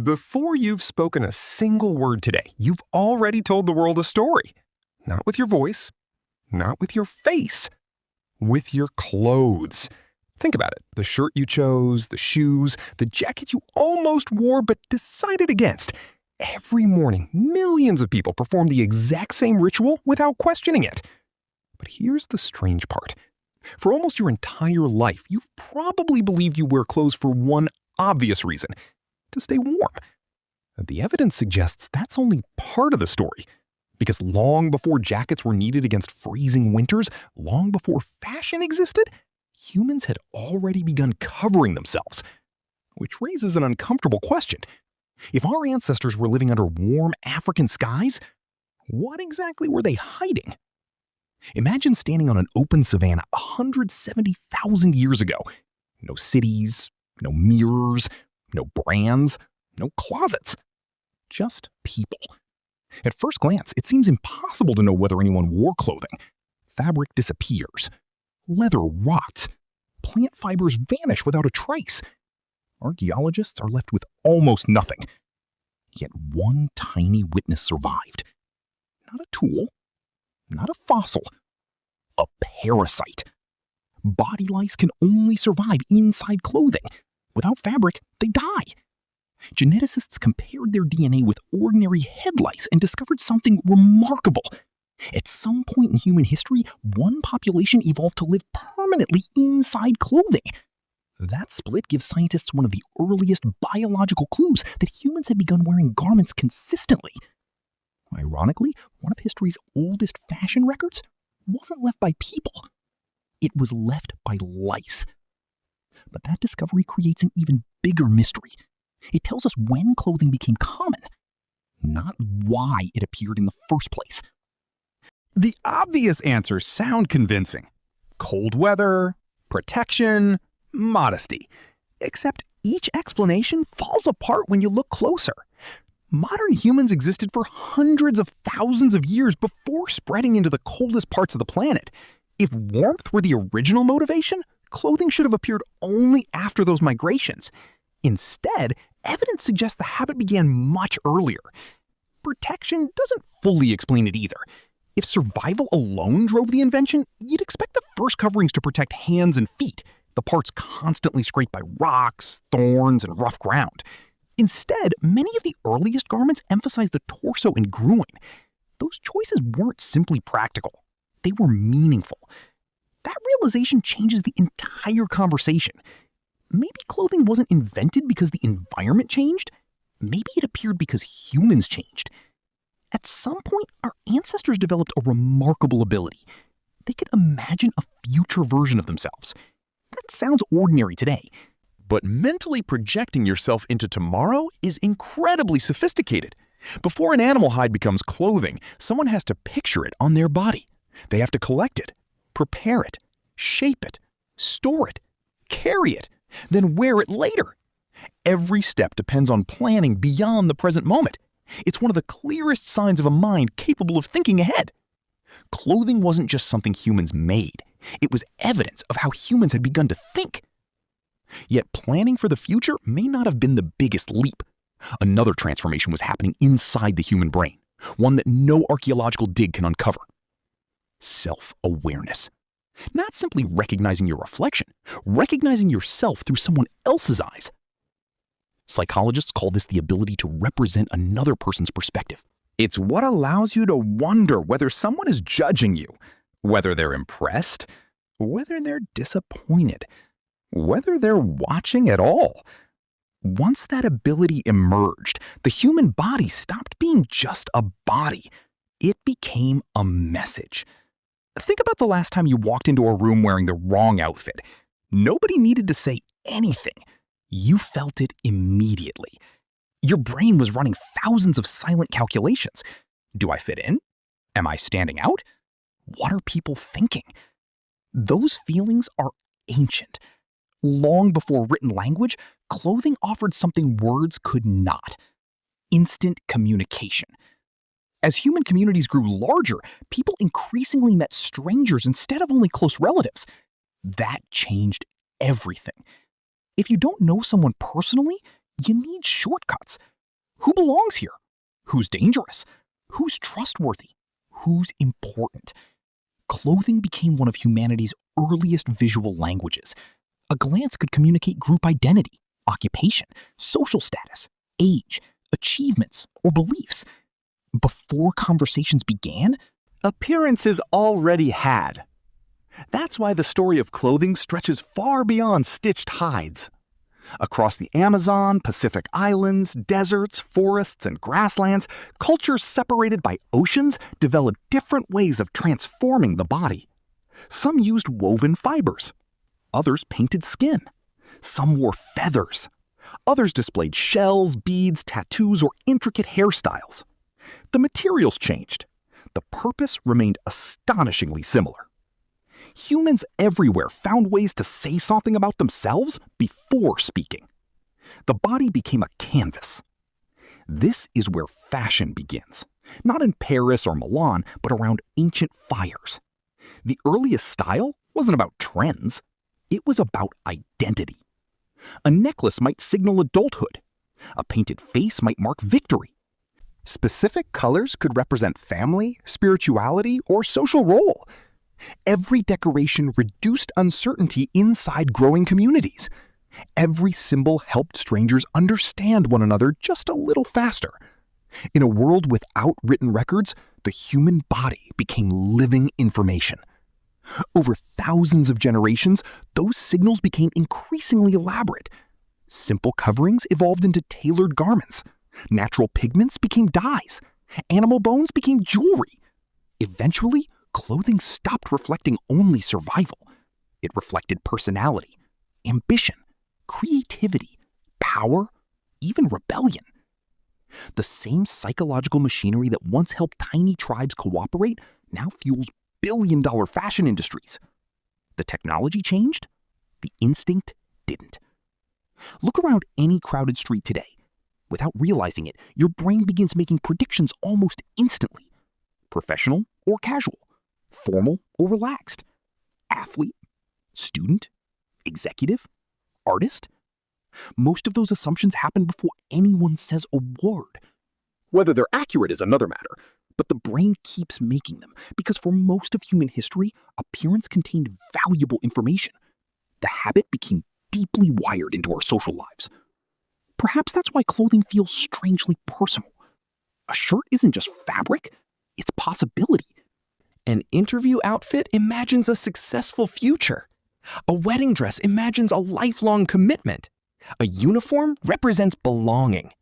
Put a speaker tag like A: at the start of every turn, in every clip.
A: Before you've spoken a single word today, you've already told the world a story. Not with your voice, not with your face, with your clothes. Think about it. The shirt you chose, the shoes, the jacket you almost wore but decided against. Every morning, millions of people perform the exact same ritual without questioning it. But here's the strange part. For almost your entire life, you've probably believed you wear clothes for one obvious reason: to stay warm. The evidence suggests that's only part of the story. Because long before jackets were needed against freezing winters, long before fashion existed, humans had already begun covering themselves. Which raises an uncomfortable question. If our ancestors were living under warm African skies, what exactly were they hiding? Imagine standing on an open savanna 170,000 years ago. No cities, no mirrors, no brands, no closets. Just people. At first glance, it seems impossible to know whether anyone wore clothing. Fabric disappears. Leather rots. Plant fibers vanish without a trace. Archaeologists are left with almost nothing. Yet one tiny witness survived. Not a tool, not a fossil, a parasite. Body lice can only survive inside clothing. Without fabric, they die. Geneticists compared their DNA with ordinary head lice and discovered something remarkable. At some point in human history, one population evolved to live permanently inside clothing. That split gives scientists one of the earliest biological clues that humans had begun wearing garments consistently. Ironically, one of history's oldest fashion records wasn't left by people. It was left by lice. But that discovery creates an even bigger mystery. It tells us when clothing became common, not why it appeared in the first place.
B: The obvious answers sound convincing. Cold weather, protection, modesty. Except each explanation falls apart when you look closer. Modern humans existed for hundreds of thousands of years before spreading into the coldest parts of the planet. If warmth were the original motivation, clothing should have appeared only after those migrations. Instead, evidence suggests the habit began much earlier. Protection doesn't fully explain it either. If survival alone drove the invention, you'd expect the first coverings to protect hands and feet, the parts constantly scraped by rocks, thorns, and rough ground. Instead, many of the earliest garments emphasized the torso and groin. Those choices weren't simply practical. They were meaningful. That realization changes the entire conversation. Maybe clothing wasn't invented because the environment changed. Maybe it appeared because humans changed. At some point, our ancestors developed a remarkable ability. They could imagine a future version of themselves. That sounds ordinary today.
C: But mentally projecting yourself into tomorrow is incredibly sophisticated. Before an animal hide becomes clothing, someone has to picture it on their body. They have to collect it, prepare it, shape it, store it, carry it, then wear it later. Every step depends on planning beyond the present moment. It's one of the clearest signs of a mind capable of thinking ahead. Clothing wasn't just something humans made. It was evidence of how humans had begun to think. Yet planning for the future may not have been the biggest leap. Another transformation was happening inside the human brain, one that no archaeological dig can uncover. Self-awareness. Not simply recognizing your reflection, recognizing yourself through someone else's eyes. Psychologists call this the ability to represent another person's perspective.
B: It's what allows you to wonder whether someone is judging you, whether they're impressed, whether they're disappointed, whether they're watching at all. Once that ability emerged, the human body stopped being just a body. It became a message. Think about the last time you walked into a room wearing the wrong outfit. Nobody needed to say anything. You felt it immediately. Your brain was running thousands of silent calculations. Do I fit in? Am I standing out? What are people thinking? Those feelings are ancient. Long before written language, clothing offered something words could not: instant communication. As human communities grew larger, people increasingly met strangers instead of only close relatives. That changed everything. If you don't know someone personally, You need shortcuts. Who belongs here? Who's dangerous? Who's trustworthy? Who's important? Clothing became one of humanity's earliest visual languages. A glance could communicate group identity, occupation, social status, age, achievements, or beliefs. Before conversations began,
C: Appearances already had. That's why the story of clothing stretches far beyond stitched hides. Across the Amazon, Pacific Islands, deserts, forests, and grasslands, cultures separated by oceans developed different ways of transforming the body. Some used woven fibers. Others painted skin. Some wore feathers. Others displayed shells, beads, tattoos, or intricate hairstyles. The materials changed. The purpose remained astonishingly similar. Humans everywhere found ways to say something about themselves before speaking. The body became a canvas. This is where fashion begins, not in Paris or Milan, but around ancient fires. The earliest style wasn't about trends. It was about identity. A necklace might signal adulthood. A painted face might mark victory.
A: Specific colors could represent family, spirituality, or social role. Every decoration reduced uncertainty inside growing communities. Every symbol helped strangers understand one another just a little faster. In a world without written records, the human body became living information. Over thousands of generations, those signals became increasingly elaborate. Simple coverings evolved into tailored garments. Natural pigments became dyes. Animal bones became jewelry. Eventually, clothing stopped reflecting only survival. It reflected personality, ambition, creativity, power, even rebellion. The same psychological machinery that once helped tiny tribes cooperate now fuels billion-dollar fashion industries. The technology changed, the instinct didn't. Look around any crowded street today. Without realizing it, your brain begins making predictions almost instantly. Professional or casual, formal or relaxed, athlete, student, executive, artist. Most of those assumptions happen before anyone says a word. Whether they're accurate is another matter, but the brain keeps making them because for most of human history, appearance contained valuable information. The habit became deeply wired into our social lives. Perhaps that's why clothing feels strangely personal. A shirt isn't just fabric, it's possibility. An interview outfit imagines a successful future. A wedding dress imagines a lifelong commitment. A uniform represents belonging.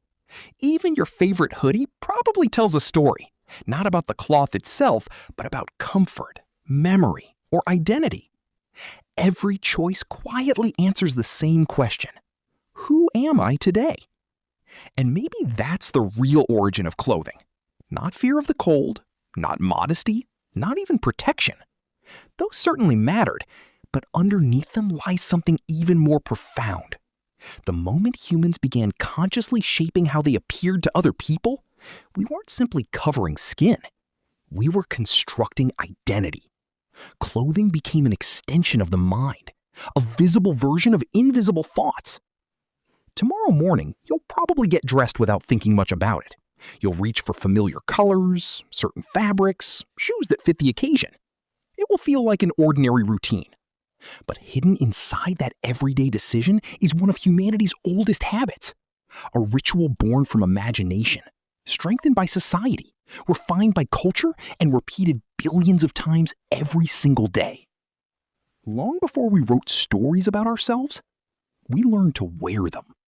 A: Even your favorite hoodie probably tells a story, not about the cloth itself, but about comfort, memory, or identity. Every choice quietly answers the same question. Who am I today? And maybe that's the real origin of clothing. Not fear of the cold, not modesty, not even protection. Those certainly mattered, but underneath them lies something even more profound. The moment humans began consciously shaping how they appeared to other people, we weren't simply covering skin. We were constructing identity. Clothing became an extension of the mind, a visible version of invisible thoughts. Tomorrow morning, you'll probably get dressed without thinking much about it. You'll reach for familiar colors, certain fabrics, shoes that fit the occasion. It will feel like an ordinary routine. But hidden inside that everyday decision is one of humanity's oldest habits. A ritual born from imagination, strengthened by society, refined by culture, and repeated billions of times every single day. Long before we wrote stories about ourselves, we learned to wear them.